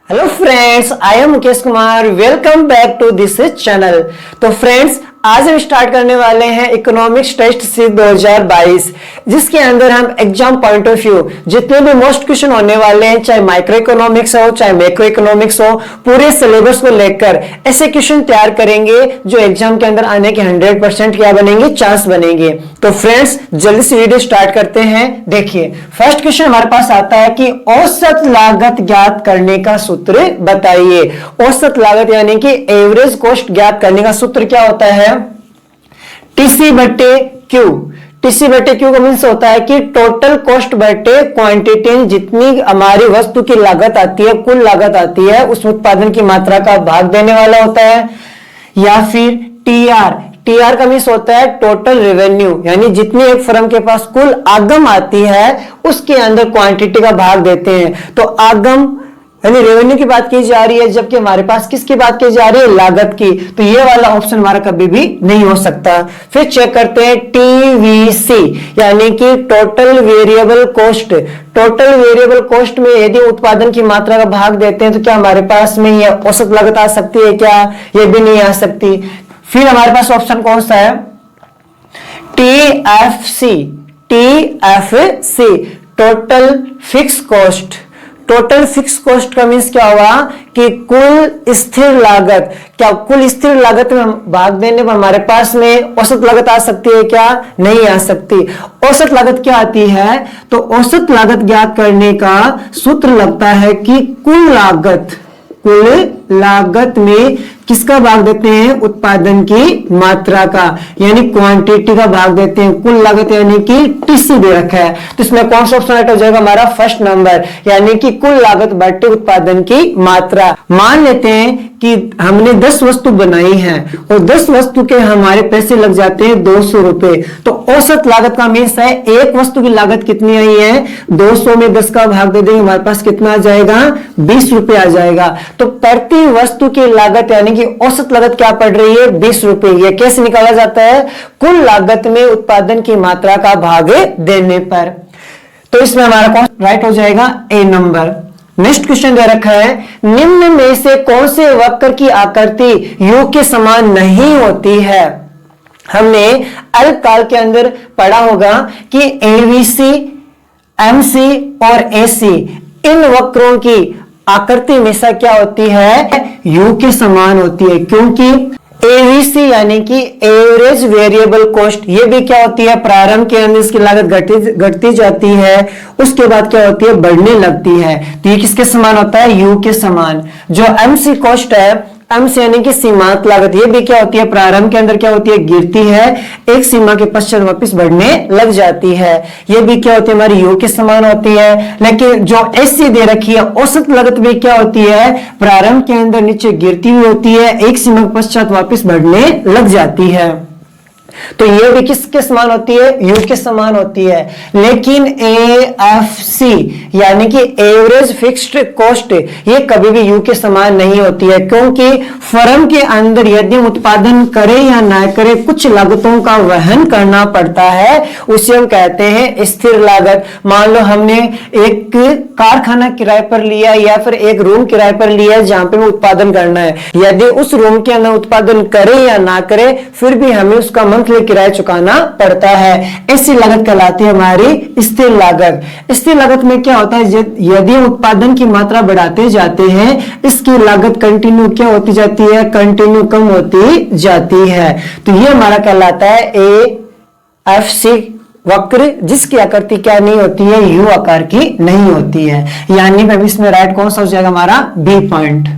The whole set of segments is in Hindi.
Hello friends, I am Mukesh Kumar. Welcome back to this channel. तो फ्रेंड्स, आज हम स्टार्ट करने वाले हैं इकोनॉमिक्स टेस्ट सीरीज 2022, जिसके अंदर हम एग्जाम पॉइंट ऑफ व्यू जितने भी मोस्ट क्वेश्चन होने वाले हैं, चाहे माइक्रो इकोनॉमिक्स हो चाहे मैक्रो इकोनॉमिक्स हो, पूरे सिलेबस को लेकर ऐसे क्वेश्चन तैयार करेंगे जो एग्जाम के अंदर आने के 100% क्या बनेंगे, चांस बनेंगे। तो फ्रेंड्स, जल्दी से वीडियो स्टार्ट करते हैं। देखिए, फर्स्ट क्वेश्चन हमारे पास आता है कि औसत लागत ज्ञात करने का सूत्र बताइए। औसत लागत यानी कि एवरेज कॉस्ट ज्ञात करने का सूत्र क्या होता है? टीसी बटे क्यू। टीसी बटे क्यू का मीन्स होता है कि टोटल कॉस्ट बटे क्वांटिटी, जितनी हमारी वस्तु की लागत आती है, कुल लागत आती है, उस उत्पादन की मात्रा का भाग देने वाला होता है। या फिर टीआर। टीआर का मीन्स होता है टोटल रेवेन्यू, यानी जितनी एक फर्म के पास कुल आगम आती है उसके अंदर क्वांटिटी का भाग देते हैं। तो आगम यानी रेवेन्यू की बात की जा रही है, जबकि हमारे पास किसकी बात की जा रही है? लागत की। तो ये वाला ऑप्शन हमारा कभी भी नहीं हो सकता। फिर चेक करते हैं टीवीसी, यानी कि total variable cost. Total variable cost में यदि उत्पादन की मात्रा का भाग देते हैं तो क्या हमारे पास में ये औसत लागत आ सकती है क्या? ये भी नहीं आ सकती। फिर हमारे पास ऑप्शन कौन सा है? TFC. TFC total fix cost. Total fix cost का मीन्स क्या हुआ कि कुल स्थिर लागत। क्या कुल स्थिर लागत में भाग देने पर हमारे पास में औसत लागत आ सकती है क्या? नहीं आ सकती। औसत लागत क्या आती है? तो औसत लागत ज्ञात करने का सूत्र लगता है कि कुल लागत में किसका भाग देते हैं? उत्पादन की मात्रा का, यानी क्वांटिटी का भाग देते हैं। कुल लागत यानी कि टीसी दे रखा है, तो इसमें कौन सा ऑप्शन राइट हो जाएगा? हमारा फर्स्ट नंबर, यानी कि कुल लागत बटे उत्पादन की मात्रा। मान लेते हैं कि हमने 10 वस्तु बनाई है और 10 वस्तु के हमारे पैसे लग जाते हैं 200 रुपए। तो औसत लागत का मीन्स है एक वस्तु की लागत कितनी आई है? 200 में 10 का भाग दे देंगे, हमारे पास कितना आ जाएगा? 20 रुपए आ जाएगा। तो प्रति वस्तु की लागत यानी कि औसत लागत क्या पड़ रही है? 20 रुपए। यह कैसे निकाला जाता है? कुल लागत में उत्पादन की मात्रा का भाग देने पर। तो इसमें हमारा कौन राइट हो जाएगा? ए नंबर। नेक्स्ट क्वेश्चन दे रखा है, निम्न में से कौन से वक्र की आकृति यू के समान नहीं होती है? हमने अल्पकाल के अंदर पढ़ा होगा कि एबीसी, एमसी और एसी, इन वक्रों की आकृति हमेशा क्या होती है? यू के समान होती है, क्योंकि एवीसी यानी कि एवरेज वेरिएबल कॉस्ट, ये भी क्या होती है? प्रारंभ के अंदर इसकी लागत घटती जाती है, उसके बाद क्या होती है? बढ़ने लगती है। तो ये किसके समान होता है? यू के समान। जो एमसी कॉस्ट है, एमसी यानी कि सीमांत लागत, ये भी क्या होती है? प्रारंभ के अंदर क्या होती है? गिरती है, एक सीमा के पश्चात वापस बढ़ने लग जाती है। ये भी क्या होती है? हमारी यू के समान होती है। लेकिन जो एससी दे रखी है, औसत लागत भी क्या होती है? प्रारंभ के अंदर नीचे गिरती हुई होती है, एक सीमा के पश्चात वापस बढ़ने लग जाती है। तो ये भी किसके समान होती है? यू के समान होती है। लेकिन एएफसी यानी कि एवरेज फिक्स्ड कॉस्ट, ये कभी भी यू के समान नहीं होती है, क्योंकि फर्म के अंदर यदि उत्पादन करे या ना करे, कुछ लागतों का वहन करना पड़ता है, उसे हम कहते हैं स्थिर लागत। मान लो हमने एक कारखाना किराए पर लिया या फिर एक रूम किराए पर लिया जहां पे उत्पादन करना है। यदि उस रूम के अंदर उत्पादन करे या ना करे, फिर भी हमें उसका मंथली किराया चुकाना पड़ता है। ऐसी लागत कहलाती है हमारी स्थिर लागत। स्थिर लागत में क्या होता है? यदि उत्पादन की मात्रा बढ़ाते जाते हैं, इसकी लागत कंटिन्यू क्या होती जाती है? कंटिन्यू कम होती जाती है। तो ये हमारा कहलाता है एएफसी वक्र, जिसकी आकृति क्या नहीं होती है? यू आकार की नहीं होती है। यानी इसमें राइट कौन सा हो जाएगा? हमारा बी पॉइंट।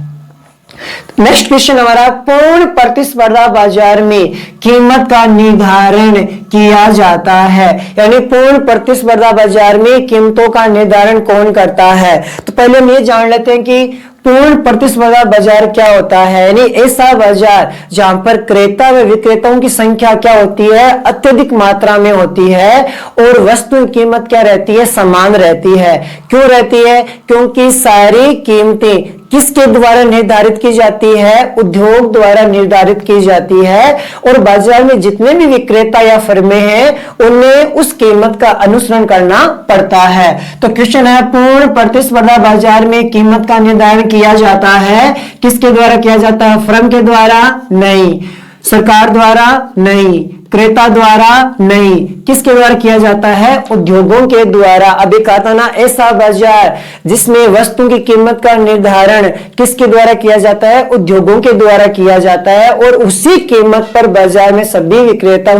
नेक्स्ट क्वेश्चन हमारा, पूर्ण प्रतिस्पर्धा बाजार में कीमत का निर्धारण किया जाता है। यानी पूर्ण प्रतिस्पर्धा बाजार में कीमतों का निर्धारण कौन करता है? तो पहले हम ये जान लेते हैं कि पूर्ण प्रतिस्पर्धा बाजार क्या होता है। यानी ऐसा बाजार जहां पर क्रेता व विक्रेताओं की संख्या क्या होती है? अत्यधिक मात्रा में होती है, और वस्तु की कीमत क्या रहती है? समान रहती है। क्यों रहती है? क्योंकि सारी कीमतें किसके द्वारा निर्धारित की जाती है? उद्योग द्वारा निर्धारित की जाती है। और बाजार में जितने भी विक्रेता या फर्में हैं उन्हें उस कीमत का अनुसरण करना पड़ता है। तो क्वेश्चन है, पूर्ण प्रतिस्पर्धा बाजार में कीमत का निर्धारण किया जाता है, किसके द्वारा किया जाता है? फर्म के द्वारा नहीं, सरकार द्वारा नहीं, क्रेता द्वारा नहीं, किसके द्वारा किया जाता है? उद्योगों के द्वारा। अभी कहा था ना, ऐसा बाजार जिसमें वस्तु की कीमत का निर्धारण किसके द्वारा किया जाता है? उद्योगों के द्वारा किया जाता है और उसी कीमत पर बाजार में सभी विक्रेता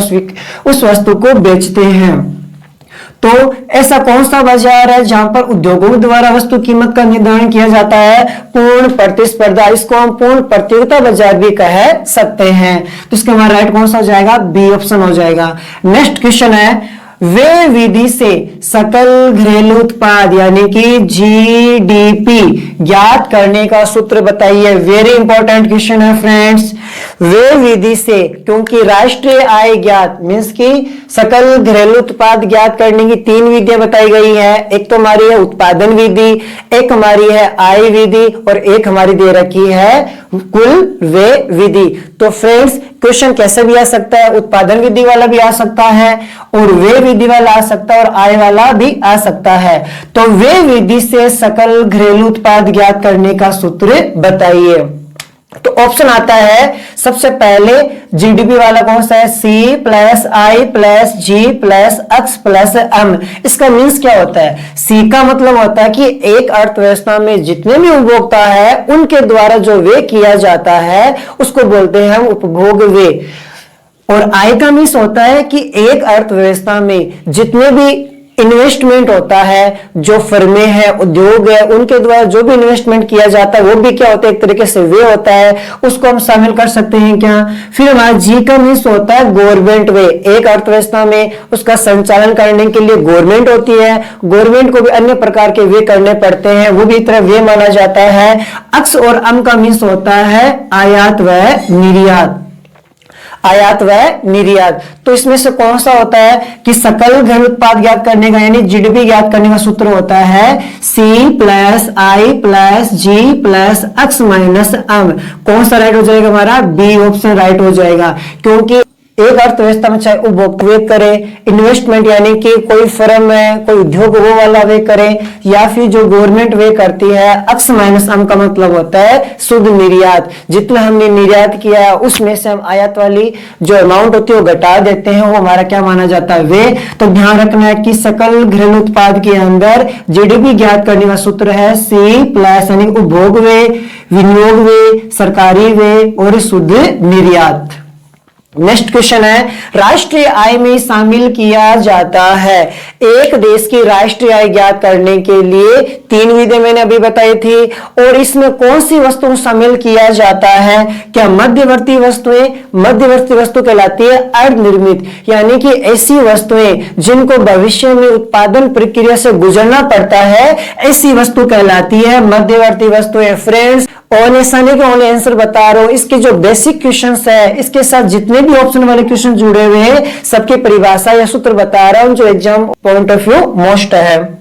उस वस्तु को बेचते हैं। तो ऐसा कौन सा बाजार है जहां पर उद्योगों द्वारा वस्तु कीमत का निर्धारण किया जाता है? पूर्ण प्रतिस्पर्धा। इसको हम पूर्ण प्रतियोगिता बाजार भी कह सकते हैं। तो इसका हमारा राइट कौन सा हो जाएगा? बी ऑप्शन हो जाएगा। नेक्स्ट क्वेश्चन है, वे विधि से सकल घरेलू उत्पाद यानी कि जीडीपी ज्ञात करने का सूत्र बताइए। वेरी इंपॉर्टेंट क्वेश्चन है फ्रेंड्स। वे विधि से, क्योंकि राष्ट्रीय आय ज्ञात मीन्स की सकल घरेलू उत्पाद ज्ञात करने की 3 विधियां बताई गई है। एक तो हमारी है उत्पादन विधि, एक हमारी है आय विधि और एक हमारी दे रखी है कुल व्यय विधि। तो फ्रेंड्स क्वेश्चन कैसे भी आ सकता है? उत्पादन विधि वाला भी आ सकता है और व्यय विधि वाला आ सकता है और आय वाला भी आ सकता है। तो व्यय विधि से सकल घरेलू उत्पाद ज्ञात करने का सूत्र बताइए। तो ऑप्शन आता है सबसे पहले जीडीपी वाला कौन सा है? सी प्लस आई प्लस जी प्लस एक्स प्लस एम। इसका मीन्स क्या होता है? सी का मतलब होता है कि एक अर्थव्यवस्था में जितने भी उपभोक्ता है उनके द्वारा जो व्यय किया जाता है उसको बोलते हैं हम उपभोग व्यय। और आय का मीन्स होता है कि एक अर्थव्यवस्था में जितने भी इन्वेस्टमेंट होता है, जो फर्में हैं, उद्योग है, उनके द्वारा जो भी इन्वेस्टमेंट किया जाता है वो भी क्या होता है? एक तरीके से वे होता है, उसको हम शामिल कर सकते हैं क्या? फिर हमारा जी का मीन्स होता है गवर्नमेंट वे। एक अर्थव्यवस्था में उसका संचालन करने के लिए गवर्नमेंट होती है, गवर्नमेंट को भी अन्य प्रकार के वे करने पड़ते हैं, वो भी एक तरह वे माना जाता है। एक्स और एम का मीन्स होता है आयात व निर्यात। आयात व निर्यात। तो इसमें से कौन सा होता है कि सकल घरेलू उत्पाद ज्ञात करने का यानी जीडीपी ज्ञात करने का सूत्र होता है सी प्लस आई प्लस जी प्लस एक्स माइनस एम। कौन सा राइट हो जाएगा? हमारा बी ऑप्शन राइट हो जाएगा। क्योंकि एक अर्थव्यवस्था में चाहे उपभोक्ता वे करे, इन्वेस्टमेंट यानी कि कोई फर्म है, कोई उद्योग वो वाला वे करे, या फिर जो गवर्नमेंट वे करती है, एक्स माइनस एम का मतलब होता है शुद्ध निर्यात। जितना हमने निर्यात किया है उसमें से हम आयात वाली जो अमाउंट होती है वो घटा देते हैं, वो हमारा क्या माना जाता है? वे। तो ध्यान रखना है कि सकल घरेलू उत्पाद के अंदर जीडीपी ज्ञात करने का सूत्र है सी प्लस यानी उपभोग वे, विनियोग वे, सरकारी वे और शुद्ध निर्यात। नेक्स्ट क्वेश्चन है, राष्ट्रीय आय में शामिल किया जाता है। एक देश की राष्ट्रीय आय ज्ञात करने के लिए 3 विधियां मैंने अभी बताई थी। और इसमें कौन सी वस्तु शामिल किया जाता है? क्या मध्यवर्ती वस्तुएं? मध्यवर्ती वस्तु कहलाती है अर्धनिर्मित, यानी कि ऐसी वस्तुएं जिनको भविष्य में उत्पादन प्रक्रिया से गुजरना पड़ता है, ऐसी वस्तु कहलाती है मध्यवर्ती वस्तुएं। फ्रेंड्स और ऐसा नहीं कि ओनली आंसर बता रहा हूं, इसके जो बेसिक क्वेश्चंस है इसके साथ जितने भी ऑप्शन वाले क्वेश्चन जुड़े हुए हैं सबके परिभाषा या सूत्र बता रहा हूं जो exam point of view most है।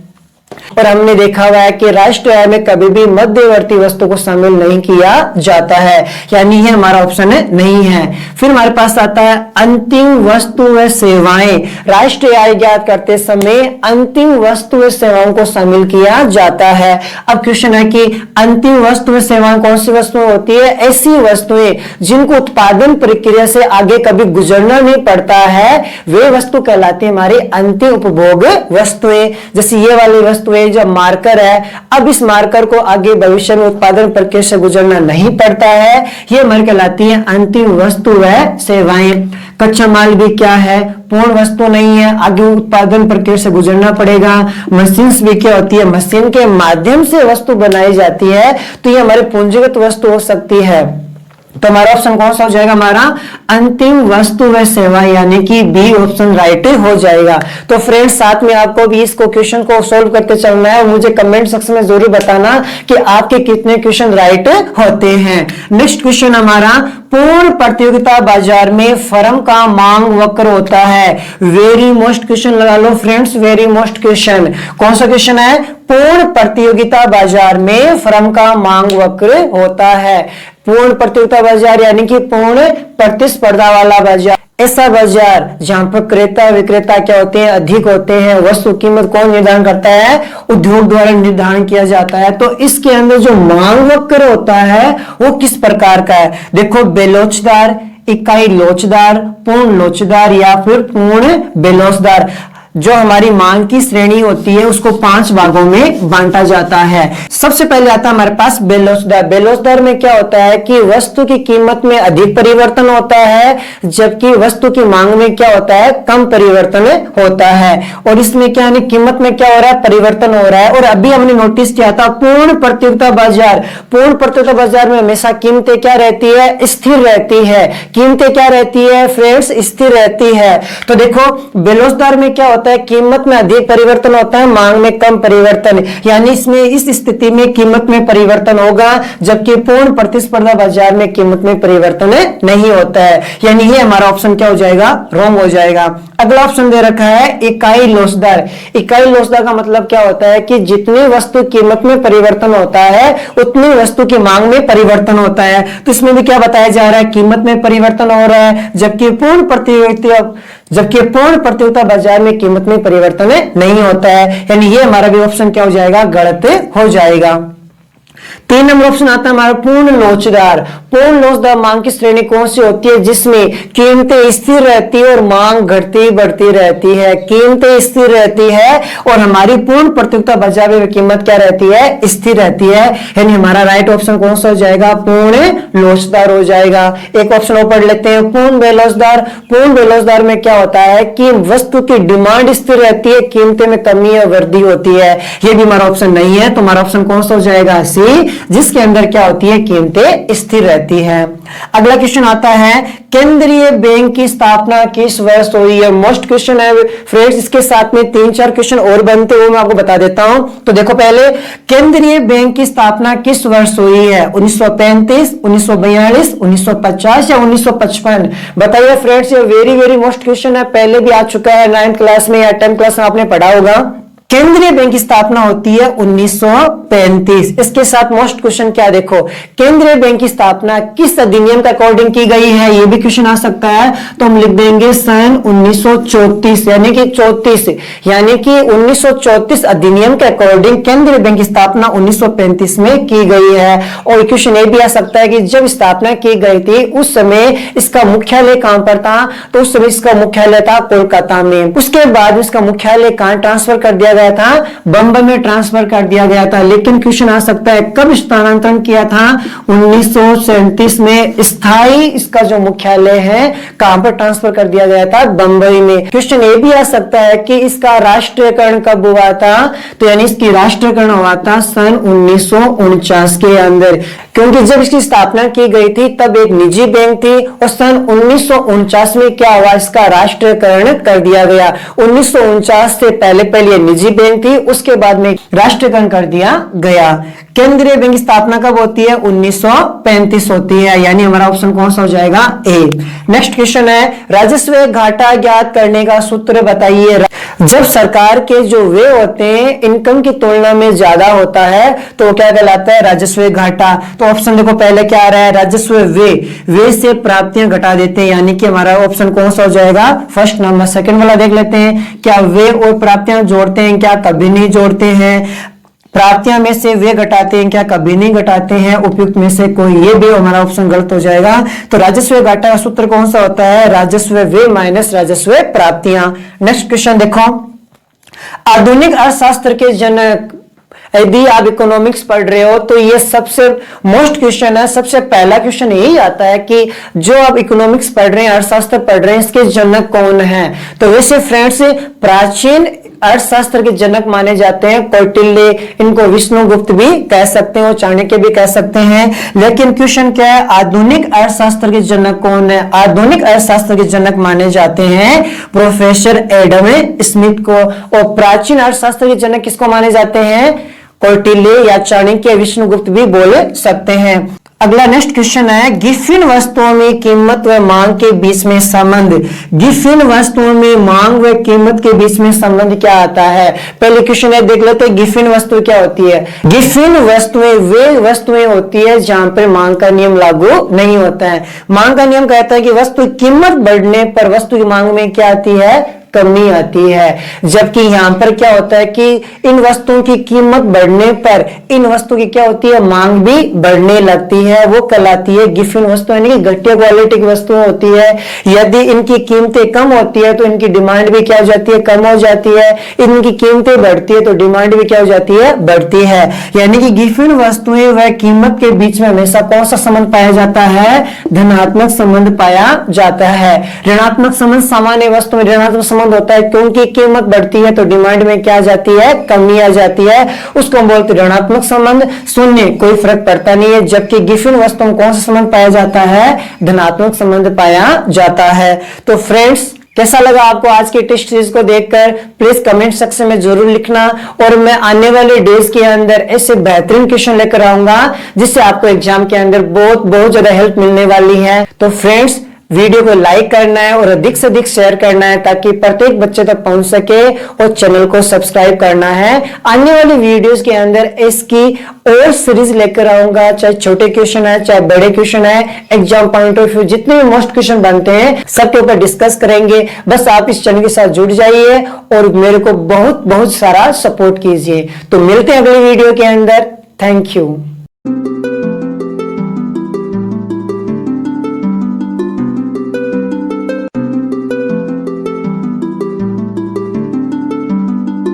और हमने देखा हुआ है कि राष्ट्रीय आय में कभी भी मध्यवर्ती वस्तु को शामिल नहीं किया जाता है, यानी ये हमारा ऑप्शन नहीं है। फिर हमारे पास आता है अंतिम वस्तु व सेवाएं। राष्ट्रीय आय ज्ञात करते समय अंतिम वस्तु व सेवाओं को शामिल किया जाता है। अब क्वेश्चन है कि अंतिम वस्तु व सेवाएं कौन सी वस्तुएं होती है? ऐसी वस्तुएं जिनको उत्पादन प्रक्रिया से आगे कभी गुजरना नहीं पड़ता है, वे वस्तु कहलाती है हमारी अंतिम उपभोग वस्तुएं। जैसे ये वाली वस्तुएं जो मार्कर है, अब इस मार्कर को आगे भविष्य में उत्पादन प्रक्रिया से गुजरना नहीं पड़ता है, ये हमारी कहलाती है अंतिम वस्तु व सेवाएं। कच्चा माल भी क्या है? पूर्ण वस्तु नहीं है, आगे उत्पादन प्रक्रिया से गुजरना पड़ेगा। मशीन भी क्या होती है? मशीन के माध्यम से वस्तु बनाई जाती है, तो ये हमारी पूंजीगत वस्तु हो सकती है। तो हमारा ऑप्शन कौन सा हो जाएगा? हमारा अंतिम वस्तु व सेवा, यानी कि बी ऑप्शन राइट हो जाएगा। तो फ्रेंड्स साथ में आपको भी इसको क्वेश्चन को सॉल्व करते चलना है, मुझे कमेंट सेक्शन में जरूर बताना कि आपके कितने क्वेश्चन राइट होते हैं। नेक्स्ट क्वेश्चन हमारा पूर्ण प्रतियोगिता बाजार में फर्म का मांग वक्र होता है। वेरी मोस्ट क्वेश्चन लगा लो फ्रेंड्स, वेरी मोस्ट क्वेश्चन। कौन सा क्वेश्चन है? पूर्ण प्रतियोगिता बाजार में फर्म का मांग वक्र होता है। पूर्ण प्रतियोगिता बाजार यानी कि पूर्ण प्रतिस्पर्धा वाला बाजार, ऐसा बाजार जहां पर क्रेता विक्रेता क्या होते हैं? अधिक होते हैं। वस्तु कीमत कौन निर्धारण करता है? उद्योग द्वारा निर्धारण किया जाता है। तो इसके अंदर जो मांग वक्र होता है वो किस प्रकार का है? देखो, बेलोचदार, इकाई लोचदार, पूर्ण लोचदार या फिर पूर्ण बेलोचदार। जो हमारी मांग की श्रेणी होती है उसको 5 भागों में बांटा जाता है। सबसे पहले आता है हमारे पास बेलोचदार। बेलोचदार में क्या होता है कि वस्तु की कीमत में अधिक परिवर्तन होता है, जबकि वस्तु की मांग में क्या होता है? कम परिवर्तन होता है। और इसमें क्या है? कीमत में क्या हो रहा है? परिवर्तन हो रहा है। और अभी हमने नोटिस किया था पूर्ण प्रतियोगिता बाजार, पूर्ण प्रतियोगिता बाजार में हमेशा कीमतें क्या रहती है? स्थिर रहती है। कीमतें क्या रहती है फ्रेंड्स? स्थिर रहती है। तो देखो, बेलोचदार में क्या होता है? कीमत में अधिक परिवर्तन होता है, मांग में कम परिवर्तन, यानी इसमें इस स्थिति में कीमत में परिवर्तन होगा, जबकि पूर्ण प्रतिस्पर्धा बाजार में कीमत में परिवर्तन नहीं होता है। यानी ये हमारा ऑप्शन क्या हो जाएगा? रॉन्ग हो जाएगा। अगला ऑप्शन दे रखा है इकाई लोचदार। इकाई लोचदार का मतलब क्या होता है कि जितनी वस्तु कीमत में परिवर्तन होता है उतनी वस्तु की मांग में परिवर्तन होता है। तो इसमें भी क्या बताया जा रहा है? कीमत में परिवर्तन हो रहा है, जबकि पूर्ण प्रतियोगिता बाजार में कीमत में परिवर्तन नहीं होता है। यानी ये हमारा भी ऑप्शन क्या हो जाएगा? गलत हो जाएगा। 3 नंबर ऑप्शन आता है हमारा पूर्ण लोचदार। पूर्ण लोचदार मांग की श्रेणी कौन सी होती है? जिसमें कीमतें स्थिर रहती है और मांग घटती बढ़ती रहती है। कीमतें स्थिर रहती है और हमारी पूर्ण प्रतियोगिता बाजार में कीमत क्या रहती है? स्थिर रहती है। यानी हमारा राइट ऑप्शन कौन सा हो जाएगा? पूर्ण लोचदार हो जाएगा। एक ऑप्शन और पढ़ लेते हैं, पूर्ण बेलोचदार। पूर्ण बेलोचदार में क्या होता है कि वस्तु की डिमांड स्थिर रहती है, कीमतें में कमी या वृद्धि होती है। ये भी हमारा ऑप्शन नहीं है, तो हमारा ऑप्शन कौन सा हो जाएगा? सी, जिसके अंदर क्या होती है? कीमतें स्थिर रहती है। अगला क्वेश्चन आता है, केंद्रीय बैंक की स्थापना किस वर्ष हुई है? मोस्ट क्वेश्चन है फ्रेंड्स। इसके साथ में 3-4 क्वेश्चन और बनते हुए मैं आपको बता देता हूं। तो देखो, पहले केंद्रीय बैंक की स्थापना किस वर्ष हुई है? 1935, 1942, 1950 या 1955? बताइए फ्रेंड्स। ये वेरी वेरी मोस्ट क्वेश्चन है, पहले भी आ चुका है 9th क्लास में या 10th क्लास में आपने पढ़ा होगा। केंद्रीय बैंक की स्थापना होती है 1935। इसके साथ मोस्ट क्वेश्चन क्या? देखो, केंद्रीय बैंक की स्थापना किस अधिनियम के अकॉर्डिंग की गई है? ये भी क्वेश्चन आ सकता है। तो हम लिख देंगे सन 1934, यानी कि 34, यानी कि 1934 अधिनियम के अकॉर्डिंग केंद्रीय बैंक की स्थापना 1935 में की गई है। और क्वेश्चन ये भी आ सकता है कि जब स्थापना की गई थी उस समय इसका मुख्यालय कहां पर था? तो उस समय इसका मुख्यालय था कोलकाता में। उसके बाद इसका मुख्यालय कहां ट्रांसफर कर दिया गया था? बंबई में ट्रांसफर कर दिया गया था। लेकिन क्वेश्चन आ सकता है कब स्थानांतरण किया था? 1937 में स्थायी इसका जो मुख्यालय है कहां पर ट्रांसफर कर दिया गया था? बंबई में। क्वेश्चन ये भी आ सकता है कि इसका राष्ट्रीयकरण कब हुआ था? तो यानी इसकी राष्ट्रीयकरण हुआ था सन 1949 के अंदर, क्योंकि जब इसकी स्थापना की गई थी तब एक निजी बैंक थी और सन 1949 में क्या हुआ? इसका राष्ट्रीयकरण कर दिया गया। 1949 से पहले निजी बैंक थी, उसके बाद में राष्ट्रीयकरण कर दिया गया। केंद्रीय बैंक की स्थापना कब होती है? 1935 होती है। यानी हमारा ऑप्शन कौन सा हो जाएगा? ए। नेक्स्ट क्वेश्चन है, राजस्व घाटा ज्ञात करने का सूत्र बताइए। जब सरकार के जो व्यय होते हैं इनकम की तुलना में ज्यादा होता है तो क्या कहलाता है? राजस्व घाटा। तो ऑप्शन देखो, पहले क्या आ रहा है? राजस्व व्यय से प्राप्तियां घटा देते हैं, यानी कि हमारा ऑप्शन कौन सा हो जाएगा? First number. सेकंड वाला देख लेते हैं, क्या व्यय और प्राप्तियां जोड़ते हैं? क्या कभी नहीं जोड़ते हैं। प्राप्तियां में से वे घटाते हैं? क्या कभी नहीं घटाते हैं। उपयुक्त में से कोई, ये भी हमारा ऑप्शन गलत हो जाएगा। तो राजस्व घाटा का सूत्र कौन सा होता है? राजस्व व्यय माइनस राजस्व प्राप्तियां। नेक्स्ट क्वेश्चन देखो, आधुनिक अर्थशास्त्र के जनक, यदि आप इकोनॉमिक्स पढ़ रहे हो तो ये सबसे मोस्ट क्वेश्चन है। सबसे पहला क्वेश्चन यही आता है कि जो आप इकोनॉमिक्स पढ़ रहे हैं, अर्थशास्त्र पढ़ रहे हैं, इसके जनक कौन है? तो वैसे फ्रेंड्स, प्राचीन अर्थशास्त्र के जनक माने जाते हैं कौटिल्य, इनको विष्णुगुप्त भी कह सकते हैं और चाणक्य भी कह सकते हैं। लेकिन क्वेश्चन क्या है? आधुनिक अर्थशास्त्र के जनक कौन है? आधुनिक अर्थशास्त्र के जनक माने जाते हैं प्रोफेसर एडम स्मिथ को। और प्राचीन अर्थशास्त्र के जनक किसको माने जाते हैं? कौटिल्य या चाणक्य विष्णुगुप्त भी बोल सकते हैं। अगला नेक्स्ट क्वेश्चन है, गिफिन वस्तुओं में कीमत व मांग के बीच में संबंध। गिफिन वस्तुओं में मांग व कीमत के बीच में संबंध क्या आता है? पहले क्वेश्चन है, देख लेते हैं गिफिन वस्तु क्या होती है। गिफिन वस्तुएं वे वस्तुएं होती है जहां पर मांग का नियम लागू नहीं होता है। मांग का नियम कहता है कि वस्तु की कीमत बढ़ने पर वस्तु की मांग में क्या आती है? कमी आती है। जबकि यहां पर क्या होता है कि इन वस्तुओं की कीमत बढ़ने पर इन वस्तुओं की क्या होती है? मांग भी बढ़ने लगती है। वो कहलाती है गिफिन वस्तु, यानी कि घटिया क्वालिटी की वस्तु होती है। यदि इनकी कीमतें कम होती है तो इनकी डिमांड भी क्या हो जाती है? कम हो जाती है। इनकी कीमतें बढ़ती है तो डिमांड भी क्या हो जाती है? बढ़ती है। यानी कि गिफिन वस्तुएं व कीमत के बीच में हमेशा कौन सा संबंध पाया जाता है? धनात्मक संबंध पाया जाता है। ऋणात्मक संबंध सामान्य वस्तु में ऋणात्मक संबंध होता है, क्योंकि कीमत बढ़ती है तो डिमांड में क्या आ जाती है? कमी आ जाती है। उसको हम बोलते हैं ऋणात्मक संबंध। शून्य, कोई फर्क पड़ता नहीं है। जबकि गिफिन वस्तुओं में कौन सा संबंध पाया जाता है? धनात्मक संबंध पाया जाता है। तो फ्रेंड्स, कैसा लगा आपको आज की टेस्ट सीरीज को देखकर? प्लीज कमेंट सेक्शन में जरूर लिखना, और मैं आने वाले डेज के अंदर ऐसे बेहतरीन क्वेश्चन लेकर आऊंगा जिससे आपको एग्जाम के अंदर बहुत ज्यादा हेल्प मिलने वाली है। तो फ्रेंड्स, वीडियो को लाइक करना है और अधिक से अधिक शेयर करना है ताकि प्रत्येक बच्चे तक पहुंच सके, और चैनल को सब्सक्राइब करना है। आने वाली वीडियोस के अंदर इसकी और सीरीज लेकर आऊंगा, चाहे छोटे क्वेश्चन है चाहे बड़े क्वेश्चन है, एग्जाम पॉइंट ऑफ व्यू जितने भी मोस्ट क्वेश्चन बनते हैं सबके ऊपर डिस्कस करेंगे। बस आप इस चैनल के साथ जुड़ जाइए और मेरे को बहुत सारा सपोर्ट कीजिए। तो मिलते हैं अगली वीडियो के अंदर। Thank you.